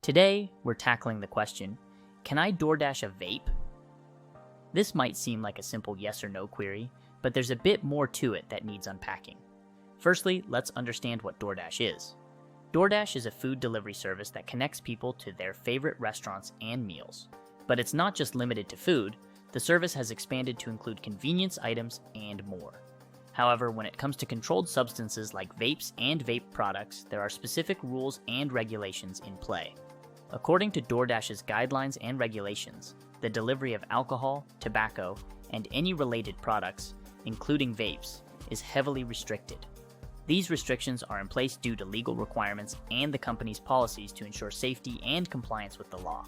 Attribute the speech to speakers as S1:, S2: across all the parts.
S1: Today, we're tackling the question, can I DoorDash a vape? This might seem like a simple yes or no query, but there's a bit more to it that needs unpacking. Firstly, let's understand what DoorDash is. DoorDash is a food delivery service that connects people to their favorite restaurants and meals. But it's not just limited to food, the service has expanded to include convenience items and more. However, when it comes to controlled substances like vapes and vape products, there are specific rules and regulations in play. According to DoorDash's guidelines and regulations, the delivery of alcohol, tobacco, and any related products, including vapes, is heavily restricted. These restrictions are in place due to legal requirements and the company's policies to ensure safety and compliance with the law.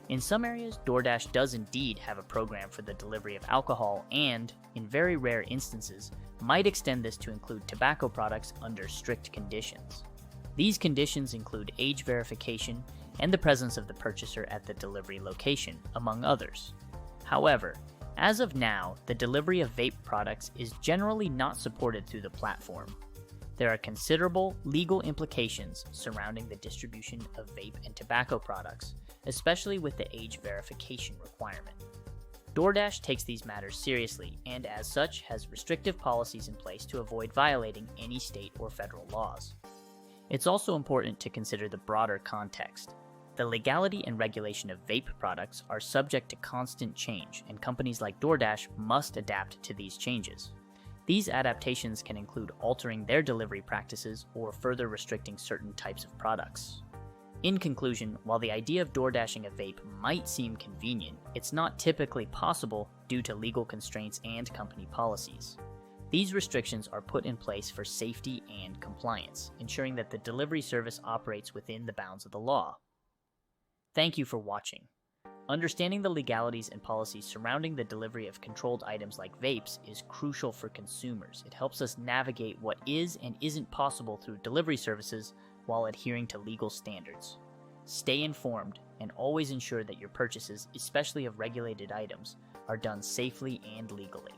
S1: In some areas, DoorDash does indeed have a program for the delivery of alcohol and, in very rare instances, might extend this to include tobacco products under strict conditions. These conditions include age verification and the presence of the purchaser at the delivery location, among others. However, as of now, the delivery of vape products is generally not supported through the platform. There are considerable legal implications surrounding the distribution of vape and tobacco products, especially with the age verification requirement. DoorDash takes these matters seriously and, as such, has restrictive policies in place to avoid violating any state or federal laws. It's also important to consider the broader context. The legality and regulation of vape products are subject to constant change, and companies like DoorDash must adapt to these changes. These adaptations can include altering their delivery practices or further restricting certain types of products. In conclusion, while the idea of DoorDashing a vape might seem convenient, it's not typically possible due to legal constraints and company policies. These restrictions are put in place for safety and compliance, ensuring that the delivery service operates within the bounds of the law. Thank you for watching. Understanding the legalities and policies surrounding the delivery of controlled items like vapes is crucial for consumers. It helps us navigate what is and isn't possible through delivery services while adhering to legal standards. Stay informed and always ensure that your purchases, especially of regulated items, are done safely and legally.